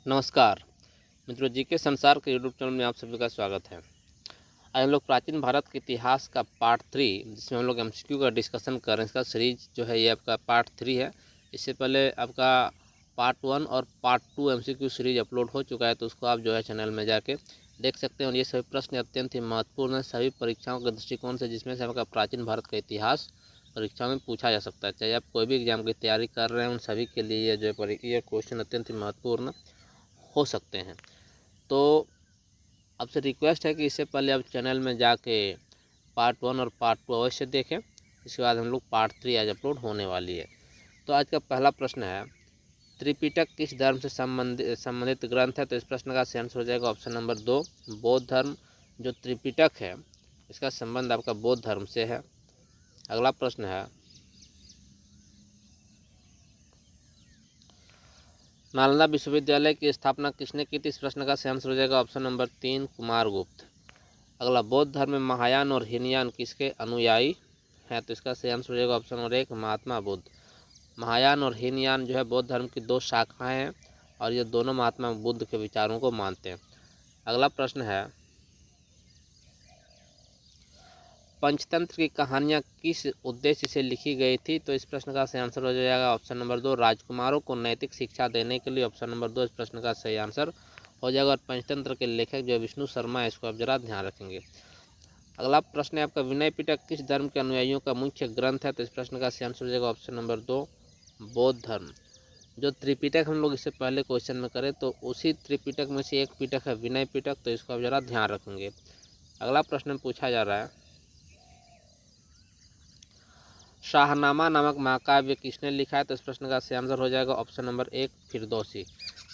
नमस्कार मित्रों, जीके संसार के यूट्यूब चैनल में आप सभी का स्वागत है। आज हम लोग प्राचीन भारत के इतिहास का पार्ट 3, जिसमें हम लोग एमसीक्यू का डिस्कशन कर रहे हैं। इसका सीरीज जो है ये आपका पार्ट 3 है। इससे पहले आपका पार्ट 1 और पार्ट 2 एमसीक्यू सीरीज अपलोड हो चुका है, तो उसको आप जो है चैनल में जाके देख सकते हैं। और ये सभी प्रश्न अत्यंत ही महत्वपूर्ण है सभी परीक्षाओं के दृष्टिकोण से, जिसमें से आपका प्राचीन भारत का इतिहास परीक्षा में पूछा जा सकता है। चाहे आप कोई भी एग्जाम की तैयारी कर रहे हैं, उन सभी के लिए ये जो ये क्वेश्चन अत्यंत ही महत्वपूर्ण हो सकते हैं। तो आपसे रिक्वेस्ट है कि इससे पहले आप चैनल में जाके पार्ट 1 और पार्ट 2 अवश्य देखें। इसके बाद हम लोग पार्ट 3 आज अपलोड होने वाली है। तो आज का पहला प्रश्न है, त्रिपिटक किस धर्म से संबंधित ग्रंथ है? तो इस प्रश्न का सही आंसर हो जाएगा ऑप्शन नंबर 2, बौद्ध धर्म। जो त्रिपिटक है इसका संबंध आपका बौद्ध धर्म से है। अगला प्रश्न है, नालंदा विश्वविद्यालय की स्थापना किसने की थी? इस प्रश्न का सही आंसर हो जाएगा ऑप्शन नंबर 3, कुमारगुप्त। अगला, बौद्ध धर्म में महायान और हीनयान किसके अनुयायी हैं? तो इसका सही आंसर हो जाएगा ऑप्शन नंबर 1, महात्मा बुद्ध। महायान और हीनयान जो है बौद्ध धर्म की दो शाखाएं हैं और ये दोनों महात्मा बुद्ध के विचारों को मानते हैं। अगला प्रश्न है, पंचतंत्र की कहानियाँ किस उद्देश्य से लिखी गई थी? तो इस प्रश्न का सही आंसर हो जाएगा ऑप्शन नंबर 2, राजकुमारों को नैतिक शिक्षा देने के लिए। ऑप्शन नंबर 2 इस प्रश्न का सही आंसर हो जाएगा। और पंचतंत्र के लेखक जो विष्णु शर्मा है, इसको आप जरा ध्यान रखेंगे। अगला प्रश्न है आपका, विनय पिटक किस धर्म के अनुयायियों का मुख्य ग्रंथ है? तो इस प्रश्न का सही आंसर हो जाएगा ऑप्शन नंबर 2, बौद्ध धर्म। जो त्रिपिटक हम लोग इससे पहले क्वेश्चन में करें, तो उसी त्रिपिटक में से एक पिटक है विनय पिटक, तो इसको आप जरा ध्यान रखेंगे। अगला प्रश्न पूछा जा रहा है, शाहनामा नामक महाकाव्य किसने लिखा है? तो इस प्रश्न का सही आंसर हो जाएगा ऑप्शन नंबर 1, फिरदौसी।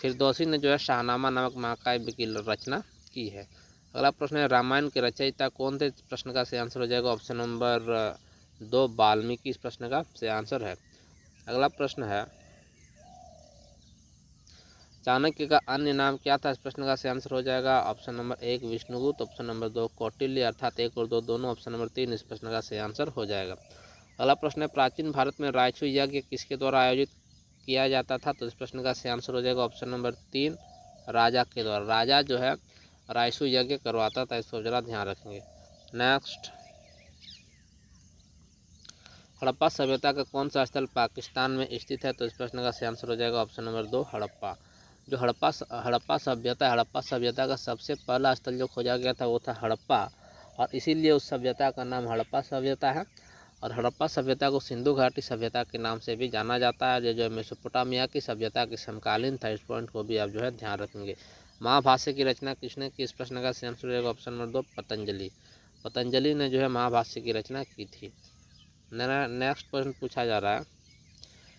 फिरदौसी ने जो है शाहनामा नामक महाकाव्य की रचना की है। अगला प्रश्न है, रामायण के रचयिता कौन थे? इस प्रश्न का सही आंसर हो जाएगा ऑप्शन नंबर 2, वाल्मीकि इस प्रश्न का सही आंसर है। अगला प्रश्न है, चाणक्य का अन्य नाम क्या था? इस प्रश्न का सही आंसर हो जाएगा option number 1, Vishnugupta. Option number 2, Kautilya, अर्थात 1 और 2 दोनों। ऑप्शन नंबर 3 इस प्रश्न का सही आंसर हो जाएगा। अगला प्रश्न है, प्राचीन भारत में राजसूय यज्ञ किसके द्वारा आयोजित किया जाता था? तो इस प्रश्न का सही आंसर हो जाएगा ऑप्शन नंबर 3, राजा के द्वारा। राजा जो है राजसूय यज्ञ करवाता था, इसको जरा ध्यान रखेंगे। नेक्स्ट, हड़प्पा सभ्यता का कौन सा स्थल पाकिस्तान में स्थित है? तो इस प्रश्न का सही आंसर हो जाएगा ऑप्शन नंबर 2, हड़प्पा। जो हड़प्पा सभ्यता है, हड़प्पा सभ्यता का सबसे पहला स्थल जो खोजा गया था वो था हड़प्पा, और इसीलिए उस सभ्यता का नाम हड़प्पा सभ्यता है। और हड़प्पा सभ्यता को सिंधु घाटी सभ्यता के नाम से भी जाना जाता है, जो मेसोपोटामिया की सभ्यता के समकालीन था। इस पॉइंट को भी आप जो है ध्यान रखेंगे। महाभाष्य की रचना किसने की? इस प्रश्न का सही आंसर हो जाएगा ऑप्शन नंबर 2, पतंजलि। पतंजलि ने जो है महाभाष्य की रचना की थी। नेक्स्ट प्रश्न पूछा जा रहा है,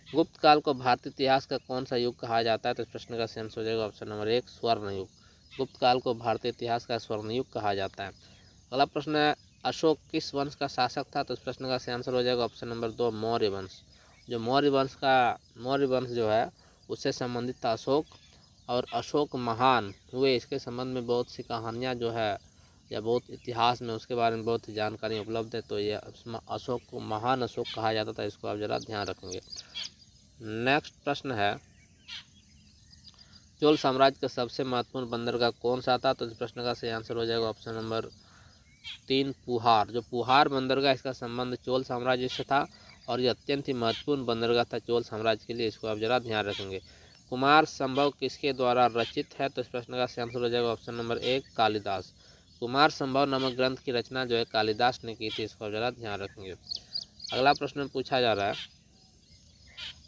गुप्त काल को भारतीय इतिहास का कौन सा युग कहा जाता है? तो इस प्रश्न का सही आंसर हो जाएगा ऑप्शन नंबर 1, स्वर्ण युग। गुप्त काल को भारतीय इतिहास का स्वर्ण युग कहा जाता है। अगला प्रश्न है, अशोक किस वंश का शासक था? तो इस प्रश्न का सही आंसर हो जाएगा ऑप्शन नंबर 2, मौर्य वंश। जो मौर्य वंश जो है उससे संबंधित था अशोक, और अशोक महान हुए, इसके संबंध में बहुत सी कहानियाँ जो है या बहुत इतिहास में उसके बारे में बहुत जानकारी उपलब्ध है। तो ये अशोक को महान अशोक कहा जाता था, इसको आप जरा ध्यान रखेंगे। नेक्स्ट प्रश्न है, चोल साम्राज्य का सबसे महत्वपूर्ण बंदरगाह कौन सा था? तो इस प्रश्न का सही आंसर हो जाएगा ऑप्शन नंबर 3, पुहार। जो पुहार बंदरगाह, इसका संबंध चोल साम्राज्य से था और ये अत्यंत ही महत्वपूर्ण बंदरगाह था चोल साम्राज्य के लिए, इसको आप जरा ध्यान रखेंगे। कुमार संभव किसके द्वारा रचित है? तो इस प्रश्न का सही आंसर हो जाएगा ऑप्शन नंबर 1, कालिदास। कुमार संभव नामक ग्रंथ की रचना जो है कालिदास ने की थी, इसको आप जरा ध्यान रखेंगे। अगला प्रश्न पूछा जा रहा है,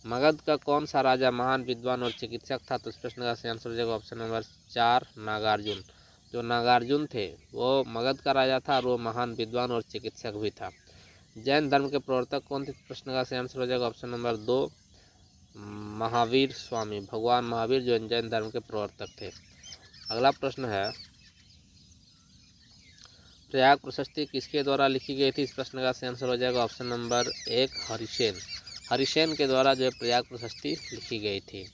मगध का कौन सा राजा महान विद्वान और चिकित्सक था? तो इस प्रश्न का सही आंसर हो जाएगा ऑप्शन नंबर 4, नागार्जुन। जो नागार्जुन थे वो मगध का राजा था और वो महान विद्वान और चिकित्सक भी था। जैन धर्म के प्रवर्तक कौन थे? प्रश्न का सही आंसर हो जाएगा ऑप्शन नंबर 2, महावीर स्वामी। भगवान महावीर जो जैन धर्म के प्रवर्तक थे। अगला प्रश्न है, प्रयाग प्रशस्ति किसके द्वारा लिखी गई थी? इस प्रश्न का सही आंसर हो जाएगा ऑप्शन नंबर 1, हरिसेन। हरिसेन के द्वारा जो है प्रयाग प्रशस्ति लिखी गई थी।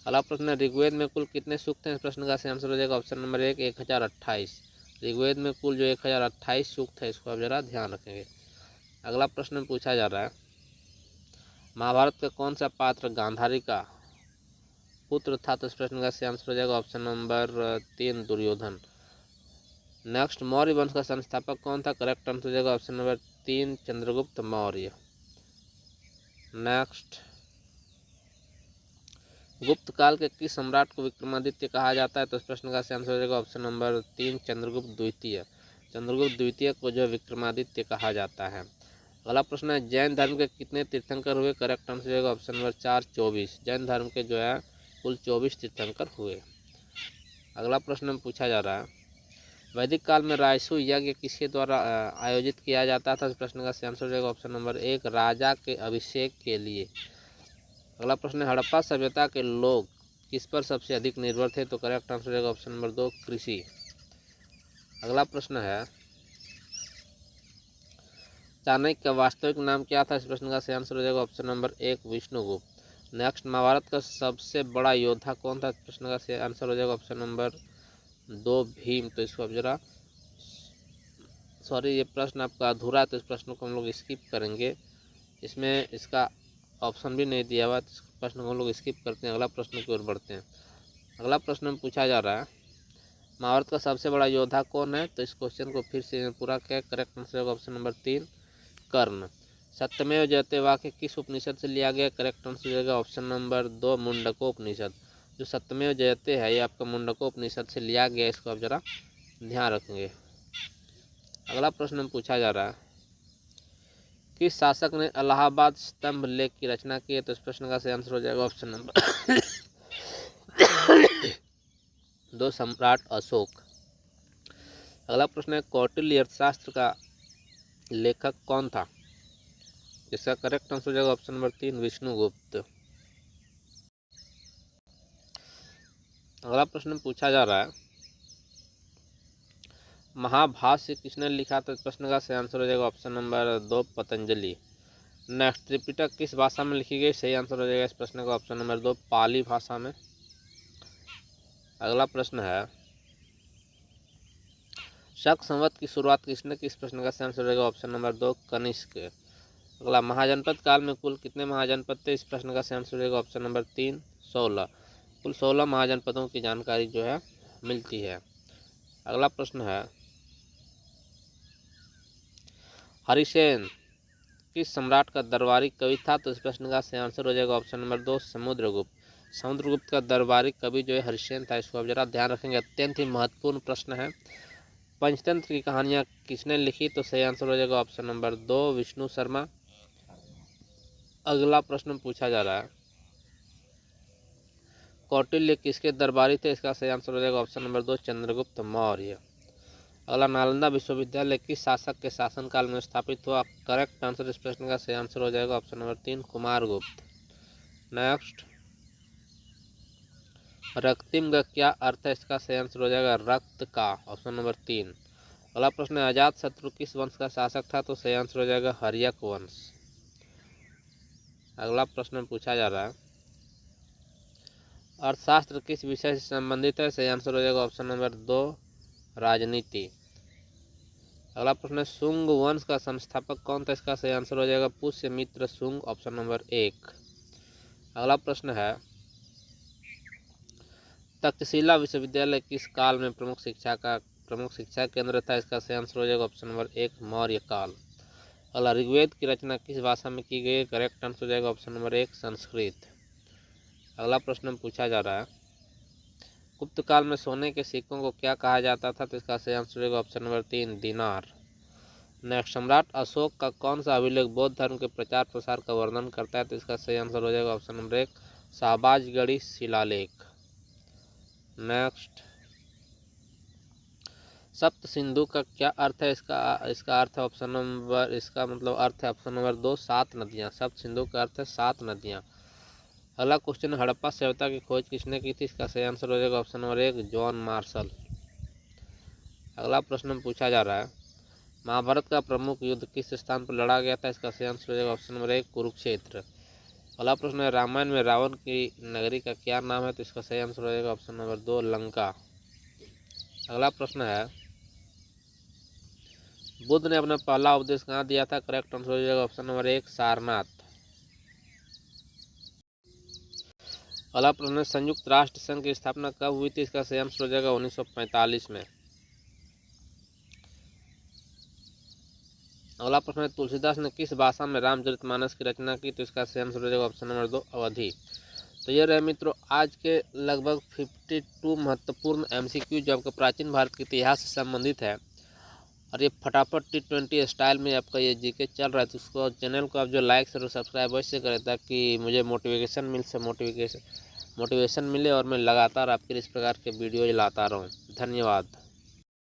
अगला प्रश्न, ऋग्वेद में कुल कितने सूक्त हैं? इस प्रश्न का सही आंसर हो जाएगा ऑप्शन नंबर 1, 1028। ऋग्वेद में कुल जो 1028 सूक्त है, इसको आप जरा ध्यान रखेंगे। अगला प्रश्न पूछा जा रहा है, महाभारत का कौन सा पात्र गांधारी का पुत्र था? तो इस प्रश्न का सही आंसर हो जाएगा option number 3 Duryodhana. Next, Maurya वंश का संस्थापक कौन था? करेक्ट आंसर हो जाएगा option number 3 Chandragupta Maurya. Next, Gupta काल के किस सम्राट को विक्रमादित्य कहा जाता है? तो इस प्रश्न का सही आंसर हो जाएगा ऑप्शन नंबर 3 चंद्रगुप्त द्वितीय। चंद्रगुप्त द्वितीय को जो विक्रमादित्य कहा जाता है। अगला प्रश्न है, जैन धर्म के कितने तीर्थंकर हुए? करेक्ट आंसर हो जाएगा ऑप्शन नंबर 4 24। जैन धर्म के जो है कुल 24 तीर्थंकर हुए। अगला प्रश्न पूछा जा रहा है, वैदिक काल में राजसूय यज्ञ किसके द्वारा आयोजित किया जाता था? इस प्रश्न का सही आंसर हो जाएगा ऑप्शन नंबर 1 राजा के अभिषेक के लिए। अगला प्रश्न है, हड़प्पा सभ्यता के लोग किस पर सबसे अधिक निर्भर थे? तो करेक्ट आंसर हो जाएगा ऑप्शन नंबर 2 कृषि। अगला प्रश्न है, चाणक्य का वास्तविक नाम क्या था? इस प्रश्न का सही आंसर हो जाएगा option number 1 Vishnugupta. Next, Mahabharata का सबसे बड़ा योद्धा कौन था? इस प्रश्न का सही आंसर हो जाएगा ऑप्शन नंबर 2 भीम। तो इसको अब जरा ये प्रश्न आपका अधूरा है, तो इस प्रश्न को हम लोग स्किप करेंगे। इसमें इसका ऑप्शन भी नहीं दिया हुआ, तो इस प्रश्न को हम लोग स्किप करते हैं। अगला प्रश्न की ओर बढ़ते हैं। अगला प्रश्न में पूछा जा रहा है, महाभारत का सबसे बड़ा योद्धा कौन है? तो इस क्वेश्चन को फिर से पूरा क्या करेक्ट आंसर होगा ऑप्शन नंबर 3 कर्ण। सत्यमेव जयते वाक्य किस उपनिषद से लिया गया? करेक्ट आंसर हो जाएगा ऑप्शन नंबर 2 मुंडकोपनिषद। जो सत्यमेव जयते है ये आपका मुंडकोपनिषद से लिया गया, इसको आप जरा ध्यान रखेंगे। अगला प्रश्न पूछा जा रहा है, किस शासक ने इलाहाबाद स्तंभ लेख की रचना की है? तो इस प्रश्न का सही आंसर हो जाएगा ऑप्शन नंबर 2 सम्राट अशोक। अगला प्रश्न है, कौटिल्य अर्थशास्त्र का लेखक कौन था? इसका करेक्ट आंसर हो जाएगा ऑप्शन नंबर 3 विष्णुगुप्त। अगला प्रश्न पूछा जा रहा है, महाभाष्य किसने लिखा? तो इस प्रश्न का सही आंसर हो जाएगा option number 2 Patanjali. Next, Tripitaka किस भाषा में लिखी गई? सही आंसर हो जाएगा इस प्रश्न का ऑप्शन नंबर 2 पाली भाषा में। अगला प्रश्न है, शक संवत की शुरुआत किसने की? इस प्रश्न का सही आंसर हो जाएगा ऑप्शन नंबर 2 कनिष्क। अगला, महाजनपद काल में कुल कितने महाजनपद थे? इस प्रश्न का सही आंसर हो जाएगा ऑप्शन नंबर 3 16। कुल 16 महाजनपदों की जानकारी जो है मिलती है। अगला प्रश्न है, हरिसेन किस सम्राट का दरबारी कवि था? तो इस प्रश्न का सही आंसर हो जाएगा ऑप्शन नंबर 2 समुद्रगुप्त। समुद्रगुप्त का दरबारी कवि जो है हरिसेन था, इसको आप जरा ध्यान रखेंगे, अत्यंत ही महत्वपूर्ण प्रश्न है। पंचतंत्र की कहानियां किसने लिखी? तो सही आंसर हो जाएगा ऑप्शन नंबर 2 विष्णु शर्मा। अगला प्रश्न पूछा जा रहा है, कौटिल्य किसके दरबारी थे? इसका सही आंसर हो जाएगा ऑप्शन नंबर 2 चंद्रगुप्त मौर्य। अगला, नालंदा विश्वविद्यालय किस शासक के शासनकाल में स्थापित हुआ? करेक्ट आंसर इस प्रश्न का सही आंसर हो जाएगा ऑप्शन नंबर 3 कुमारगुप्त। नेक्स्ट, रक्तिम का क्या अर्थ है? इसका सही आंसर हो जाएगा रक्त का, ऑप्शन नंबर 3। अगला प्रश्न है, अजात शत्रु किस वंश का शासक था? तो सही आंसर हो जाएगा हर्यक वंश। अगला प्रश्न पूछा जा रहा है, अर्थशास्त्र किस विषय से संबंधित है? सही आंसर हो जाएगा ऑप्शन नंबर 2 राजनीति। अगला प्रश्न है, शुंग वंश का संस्थापक कौन था? इसका सही आंसर हो जाएगा पुष्यमित्र शुंग, ऑप्शन नंबर 1। अगला प्रश्न है, तक्षशिला विश्वविद्यालय किस काल में प्रमुख शिक्षा केंद्र था? इसका सही आंसर हो जाएगा ऑप्शन नंबर 1 मौर्य काल। अगला, ऋग्वेद की रचना किस भाषा में की गई? करेक्ट आंसर हो जाएगा ऑप्शन नंबर 1 संस्कृत। अगला प्रश्न पूछा जा रहा है, गुप्त काल में सोने के सिक्कों को क्या कहा जाता था? तो इसका सही आंसर हो जाएगा ऑप्शन नंबर 3 दिनार। नेक्स्ट, सम्राट अशोक का कौन सा अभिलेख बौद्ध धर्म के प्रचार प्रसार का वर्णन करता है? तो इसका सही आंसर हो जाएगा ऑप्शन नंबर 1 शाहबाजगढ़ी शिलालेख। नेक्स्ट, सप्त सिंधु का क्या अर्थ है? इसका अर्थ है ऑप्शन नंबर, इसका मतलब अर्थ है ऑप्शन नंबर 2 7 नदियाँ। सप्त सिंधु का अर्थ है 7 नदियाँ। अगला क्वेश्चन, हड़प्पा सभ्यता की खोज किसने की थी? इसका सही आंसर हो जाएगा ऑप्शन नंबर 1 जॉन मार्शल। अगला प्रश्न पूछा जा रहा है, महाभारत का प्रमुख युद्ध किस स्थान पर लड़ा गया था? इसका सही आंसर हो जाएगा ऑप्शन नंबर 1 कुरुक्षेत्र। अगला प्रश्न है, रामायण में रावण की नगरी का क्या नाम है? तो इसका सही आंसर हो जाएगा ऑप्शन नंबर 2 लंका। अगला प्रश्न है, बुद्ध ने अपना पहला उपदेश कहाँ दिया था? करेक्ट आंसर हो जाएगा ऑप्शन नंबर 1 सारनाथ। अगला प्रश्न है, संयुक्त राष्ट्र संघ की स्थापना कब हुई थी? इसका सही आंसर हो जाएगा 1945 में। अगला प्रश्न है, तुलसीदास ने किस भाषा में रामचरितमानस की रचना की? तो इसका सही आंसर हो जाएगा ऑप्शन नंबर 2 अवधी। तो ये रहे मित्रों आज के लगभग 52 महत्वपूर्ण MCQ जो आपका प्राचीन भारत के इतिहास से संबंधित है। और ये फटाफट T20 स्टाइल में आपका ये जीके चल रहा है, तो उसको चैनल को आप जो लाइक और सब्सक्राइब अवश्य करें ताकि मुझे मोटिवेशन मिले और मैं लगातार आपके इस प्रकार के वीडियो लाता रहूँ। धन्यवाद।